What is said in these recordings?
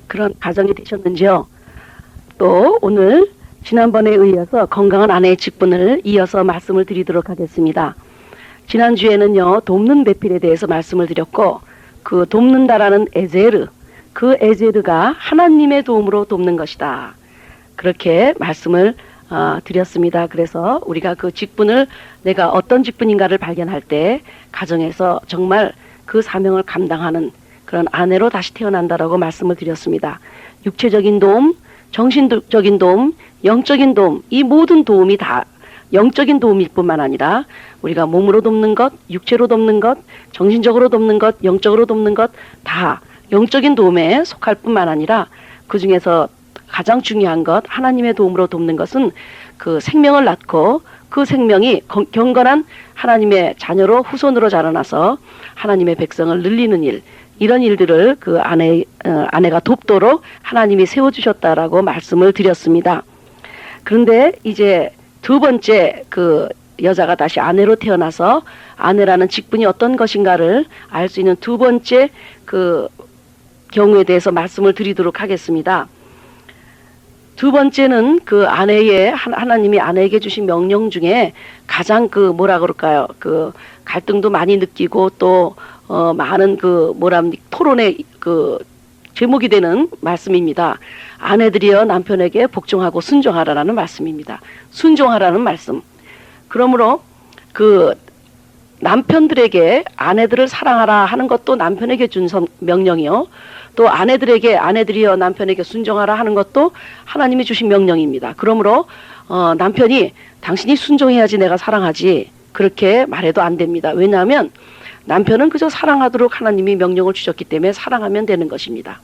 그런 가정이 되셨는지요? 또 오늘 지난번에 이어서 건강한 아내의 직분을 이어서 말씀을 드리도록 하겠습니다. 지난주에는요, 돕는 배필에 대해서 말씀을 드렸고, 그 돕는다라는 에제르, 그 에제르가 하나님의 도움으로 돕는 것이다. 그렇게 말씀을 드렸습니다. 그래서 우리가 그 직분을, 내가 어떤 직분인가를 발견할 때 가정에서 정말 그 사명을 감당하는 그런 아내로 다시 태어난다라고 말씀을 드렸습니다. 육체적인 도움, 정신적인 도움, 영적인 도움, 이 모든 도움이 다 영적인 도움일 뿐만 아니라 우리가 몸으로 돕는 것, 육체로 돕는 것, 정신적으로 돕는 것, 영적으로 돕는 것 다 영적인 도움에 속할 뿐만 아니라 그 중에서 가장 중요한 것, 하나님의 도움으로 돕는 것은 그 생명을 낳고 그 생명이 경건한 하나님의 자녀로 후손으로 자라나서 하나님의 백성을 늘리는 일, 이런 일들을 그 아내가 돕도록 하나님이 세워주셨다라고 말씀을 드렸습니다. 그런데 이제 두 번째 그 여자가 다시 아내로 태어나서 아내라는 직분이 어떤 것인가를 알 수 있는 두 번째 그 경우에 대해서 말씀을 드리도록 하겠습니다. 두 번째는 그 하나님이 아내에게 주신 명령 중에 가장 그 뭐라 그럴까요? 그 갈등도 많이 느끼고 또 많은 그 토론의 그 제목이 되는 말씀입니다. 아내들이여 남편에게 복종하고 순종하라라는 말씀입니다. 순종하라는 말씀. 그러므로 그 남편들에게 아내들을 사랑하라 하는 것도 남편에게 준 명령이요. 또 아내들이여 남편에게 순종하라 하는 것도 하나님이 주신 명령입니다. 그러므로 남편이 당신이 순종해야지 내가 사랑하지 그렇게 말해도 안 됩니다. 왜냐하면 남편은 그저 사랑하도록 하나님이 명령을 주셨기 때문에 사랑하면 되는 것입니다.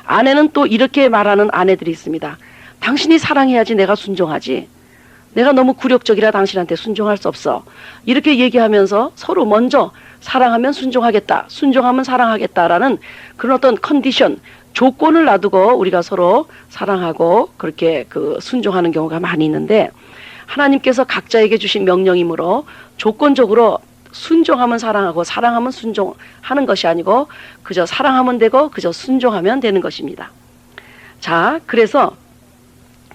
아내는 또 이렇게 말하는 아내들이 있습니다. 당신이 사랑해야지 내가 순종하지. 내가 너무 굴욕적이라 당신한테 순종할 수 없어. 이렇게 얘기하면서 서로 먼저 사랑하면 순종하겠다, 순종하면 사랑하겠다라는 그런 어떤 컨디션, 조건을 놔두고 우리가 서로 사랑하고 그렇게 그 순종하는 경우가 많이 있는데, 하나님께서 각자에게 주신 명령이므로 조건적으로 순종하면 사랑하고 사랑하면 순종하는 것이 아니고 그저 사랑하면 되고 그저 순종하면 되는 것입니다. 자, 그래서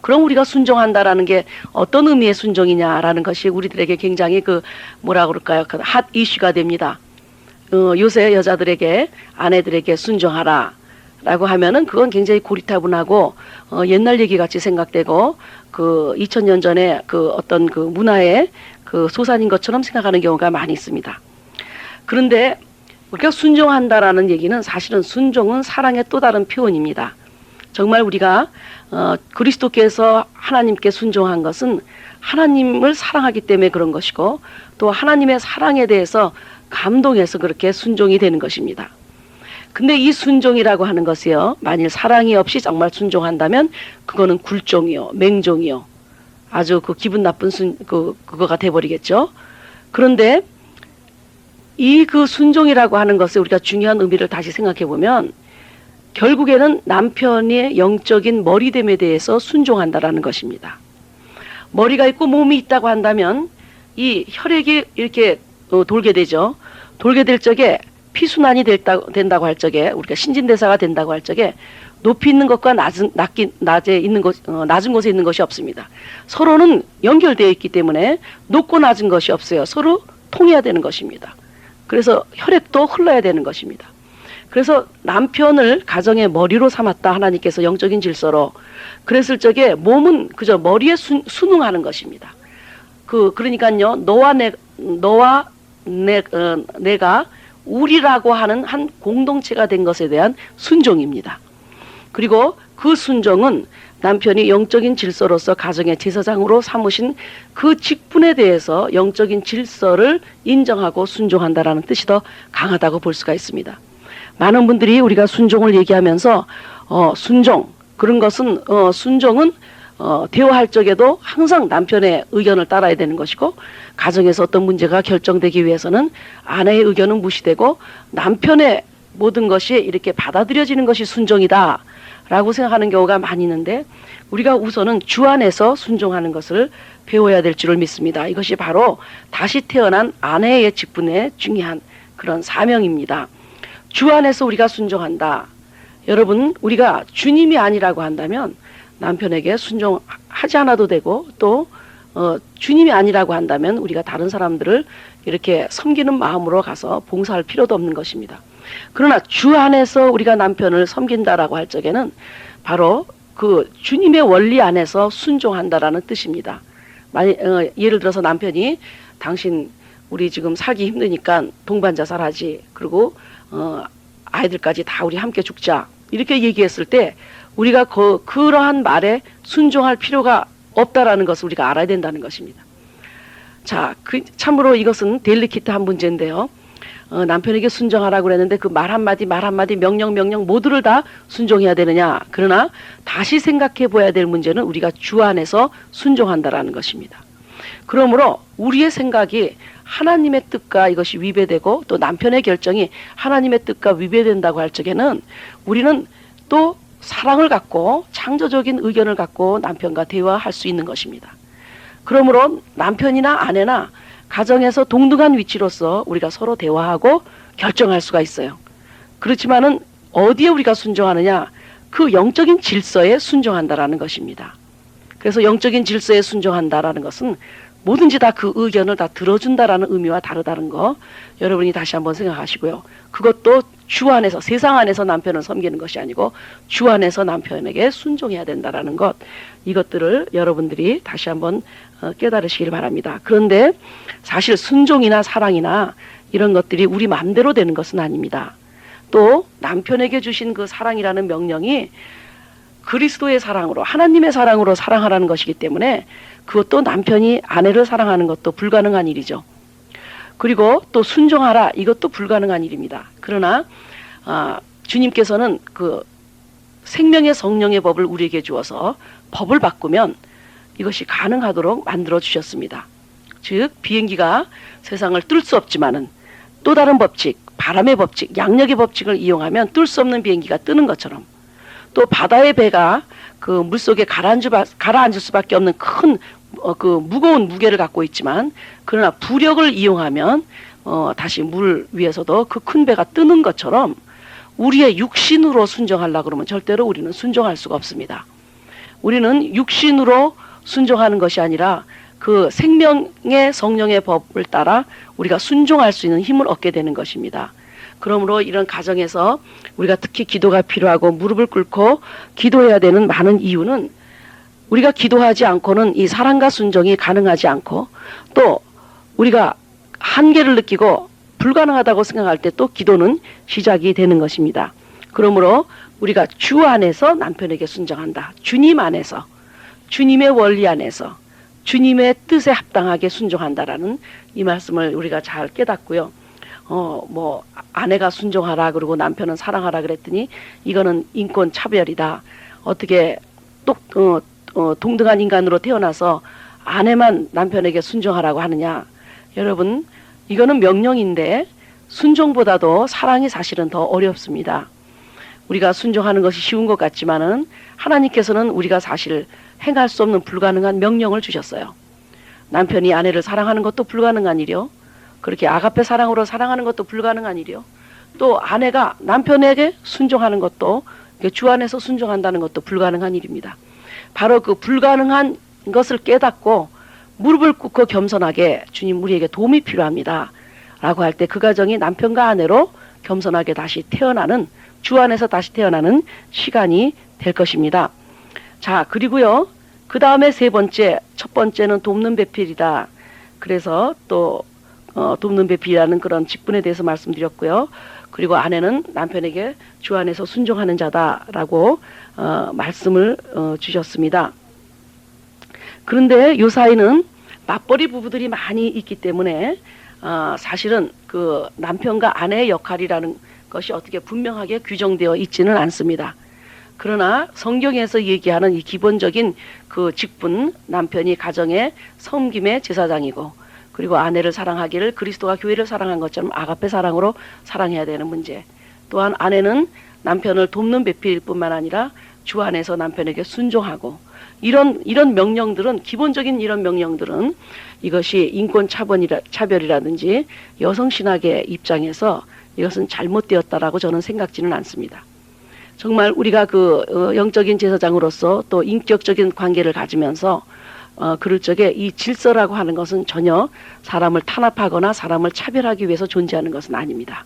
그럼 우리가 순종한다라는 게 어떤 의미의 순종이냐라는 것이 우리들에게 굉장히 그 뭐라 그럴까요? 그 핫 이슈가 됩니다. 요새 여자들에게 아내들에게 순종하라 라고 하면은 그건 굉장히 고리타분하고 옛날 얘기 같이 생각되고 그 2000년 전에 그 어떤 그 문화의 그 소산인 것처럼 생각하는 경우가 많이 있습니다. 그런데 우리가 순종한다라는 얘기는 사실은 순종은 사랑의 또 다른 표현입니다. 정말 우리가 그리스도께서 하나님께 순종한 것은 하나님을 사랑하기 때문에 그런 것이고 또 하나님의 사랑에 대해서 감동해서 그렇게 순종이 되는 것입니다. 근데 이 순종이라고 하는 것이요, 만일 사랑이 없이 정말 순종한다면 그거는 굴종이요, 맹종이요, 아주 그 기분 나쁜 그거가 돼버리겠죠. 그런데 이 그 순종이라고 하는 것에 우리가 중요한 의미를 다시 생각해 보면 결국에는 남편의 영적인 머리됨에 대해서 순종한다라는 것입니다. 머리가 있고 몸이 있다고 한다면 이 혈액이 이렇게 돌게 되죠. 돌게 될 적에 피순환이 된다고 할 적에, 우리가 신진대사가 된다고 할 적에 높이 있는 것과 낮은 곳에 있는 것이 없습니다. 서로는 연결되어 있기 때문에 높고 낮은 것이 없어요. 서로 통해야 되는 것입니다. 그래서 혈액도 흘러야 되는 것입니다. 그래서 남편을 가정의 머리로 삼았다 하나님께서 영적인 질서로. 그랬을 적에 몸은 그저 머리에 순응하는 것입니다. 그러니까요, 너와 내가 우리라고 하는 한 공동체가 된 것에 대한 순종입니다. 그리고 그 순종은 남편이 영적인 질서로서 가정의 제사장으로 삼으신 그 직분에 대해서 영적인 질서를 인정하고 순종한다라는 뜻이 더 강하다고 볼 수가 있습니다. 많은 분들이 우리가 순종을 얘기하면서 순종, 그런 것은 순종은 대화할 적에도 항상 남편의 의견을 따라야 되는 것이고, 가정에서 어떤 문제가 결정되기 위해서는 아내의 의견은 무시되고 남편의 모든 것이 이렇게 받아들여지는 것이 순종이다 라고 생각하는 경우가 많이 있는데, 우리가 우선은 주 안에서 순종하는 것을 배워야 될 줄을 믿습니다. 이것이 바로 다시 태어난 아내의 직분의 중요한 그런 사명입니다. 주 안에서 우리가 순종한다. 여러분, 우리가 주님이 아니라고 한다면 남편에게 순종하지 않아도 되고, 또 주님이 아니라고 한다면 우리가 다른 사람들을 이렇게 섬기는 마음으로 가서 봉사할 필요도 없는 것입니다. 그러나 주 안에서 우리가 남편을 섬긴다라고 할 적에는 바로 그 주님의 원리 안에서 순종한다라는 뜻입니다. 예를 들어서 남편이 당신 우리 지금 살기 힘드니까 동반 자살하지, 그리고 아이들까지 다 우리 함께 죽자, 이렇게 얘기했을 때 우리가 그러한 말에 순종할 필요가 없다라는 것을 우리가 알아야 된다는 것입니다. 자, 참으로 이것은 델리키트한 문제인데요. 남편에게 순종하라고 그랬는데 그 말 한마디 명령 모두를 다 순종해야 되느냐. 그러나 다시 생각해 봐야 될 문제는 우리가 주 안에서 순종한다라는 것입니다. 그러므로 우리의 생각이 하나님의 뜻과 이것이 위배되고, 또 남편의 결정이 하나님의 뜻과 위배된다고 할 적에는 우리는 또 사랑을 갖고 창조적인 의견을 갖고 남편과 대화할 수 있는 것입니다. 그러므로 남편이나 아내나 가정에서 동등한 위치로서 우리가 서로 대화하고 결정할 수가 있어요. 그렇지만은 어디에 우리가 순종하느냐? 그 영적인 질서에 순종한다라는 것입니다. 그래서 영적인 질서에 순종한다라는 것은 뭐든지 다 그 의견을 다 들어준다라는 의미와 다르다는 거 여러분이 다시 한번 생각하시고요. 그것도 주 안에서, 세상 안에서 남편을 섬기는 것이 아니고 주 안에서 남편에게 순종해야 된다라는 것, 이것들을 여러분들이 다시 한번 깨달으시길 바랍니다. 그런데 사실 순종이나 사랑이나 이런 것들이 우리 마음대로 되는 것은 아닙니다. 또 남편에게 주신 그 사랑이라는 명령이 그리스도의 사랑으로, 하나님의 사랑으로 사랑하라는 것이기 때문에 그것도 남편이 아내를 사랑하는 것도 불가능한 일이죠. 그리고 또 순종하라, 이것도 불가능한 일입니다. 그러나 주님께서는 그 생명의 성령의 법을 우리에게 주어서 법을 바꾸면 이것이 가능하도록 만들어 주셨습니다. 즉 비행기가 세상을 뚫을 수 없지만은 또 다른 법칙, 바람의 법칙, 양력의 법칙을 이용하면 뚫을 수 없는 비행기가 뜨는 것처럼, 또 바다의 배가 그 물속에 가라앉을 수밖에 없는 큰 그 무거운 무게를 갖고 있지만, 그러나 부력을 이용하면 다시 물 위에서도 그 큰 배가 뜨는 것처럼 우리의 육신으로 순종하려고 그러면 절대로 우리는 순종할 수가 없습니다. 우리는 육신으로 순종하는 것이 아니라 그 생명의 성령의 법을 따라 우리가 순종할 수 있는 힘을 얻게 되는 것입니다. 그러므로 이런 가정에서 우리가 특히 기도가 필요하고 무릎을 꿇고 기도해야 되는 많은 이유는, 우리가 기도하지 않고는 이 사랑과 순종이 가능하지 않고, 또 우리가 한계를 느끼고 불가능하다고 생각할 때 또 기도는 시작이 되는 것입니다. 그러므로 우리가 주 안에서 남편에게 순종한다. 주님 안에서, 주님의 원리 안에서, 주님의 뜻에 합당하게 순종한다라는 이 말씀을 우리가 잘 깨닫고요. 아내가 순종하라 그러고 남편은 사랑하라 그랬더니 이거는 인권 차별이다. 어떻게 동등한 인간으로 태어나서 아내만 남편에게 순종하라고 하느냐. 여러분, 이거는 명령인데 순종보다도 사랑이 사실은 더 어렵습니다. 우리가 순종하는 것이 쉬운 것 같지만은 하나님께서는 우리가 사실 행할 수 없는 불가능한 명령을 주셨어요. 남편이 아내를 사랑하는 것도 불가능한 일이요. 그렇게 아가페 사랑으로 사랑하는 것도 불가능한 일이요. 또 아내가 남편에게 순종하는 것도, 주 안에서 순종한다는 것도 불가능한 일입니다. 바로 그 불가능한 것을 깨닫고 무릎을 꿇고 겸손하게, 주님 우리에게 도움이 필요합니다 라고 할 때 그 가정이 남편과 아내로 겸손하게 다시 태어나는, 주 안에서 다시 태어나는 시간이 될 것입니다. 자, 그리고요, 그 다음에 첫 번째는 돕는 배필이다. 그래서 또 돕는 배필이라는 그런 직분에 대해서 말씀드렸고요. 그리고 아내는 남편에게 주 안에서 순종하는 자다라고 말씀을 주셨습니다. 그런데 요 사이는 맞벌이 부부들이 많이 있기 때문에 사실은 그 남편과 아내의 역할이라는 것이 어떻게 분명하게 규정되어 있지는 않습니다. 그러나 성경에서 얘기하는 이 기본적인 그 직분, 남편이 가정의 섬김의 제사장이고, 그리고 아내를 사랑하기를 그리스도가 교회를 사랑한 것처럼 아가페 사랑으로 사랑해야 되는 문제, 또한 아내는 남편을 돕는 배필일 뿐만 아니라 주 안에서 남편에게 순종하고, 이런 명령들은, 기본적인 이런 명령들은 이것이 인권 차별이라든지 여성신학의 입장에서 이것은 잘못되었다라고 저는 생각지는 않습니다. 정말 우리가 영적인 제사장으로서 또 인격적인 관계를 가지면서 그럴 적에 이 질서라고 하는 것은 전혀 사람을 탄압하거나 사람을 차별하기 위해서 존재하는 것은 아닙니다.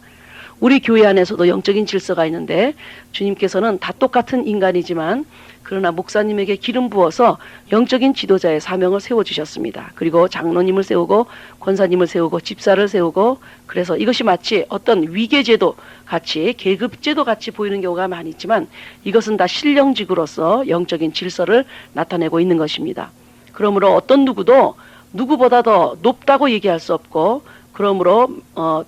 우리 교회 안에서도 영적인 질서가 있는데 주님께서는 다 똑같은 인간이지만 그러나 목사님에게 기름 부어서 영적인 지도자의 사명을 세워주셨습니다. 그리고 장로님을 세우고 권사님을 세우고 집사를 세우고, 그래서 이것이 마치 어떤 위계제도 같이 계급제도 같이 보이는 경우가 많이 있지만 이것은 다 신령직으로서 영적인 질서를 나타내고 있는 것입니다. 그러므로 어떤 누구도 누구보다 더 높다고 얘기할 수 없고, 그러므로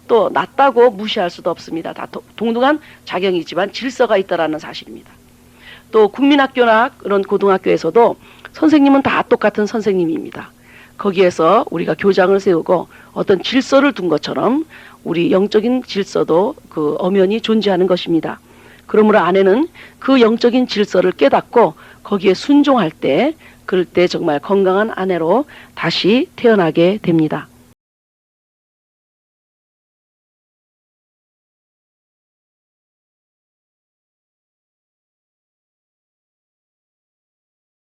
또 낮다고 무시할 수도 없습니다. 다 동등한 자격이지만 질서가 있다라는 사실입니다. 또 국민학교나 그런 고등학교에서도 선생님은 다 똑같은 선생님입니다. 거기에서 우리가 교장을 세우고 어떤 질서를 둔 것처럼 우리 영적인 질서도 그 엄연히 존재하는 것입니다. 그러므로 아내는 그 영적인 질서를 깨닫고 거기에 순종할 때, 그럴 때 정말 건강한 아내로 다시 태어나게 됩니다.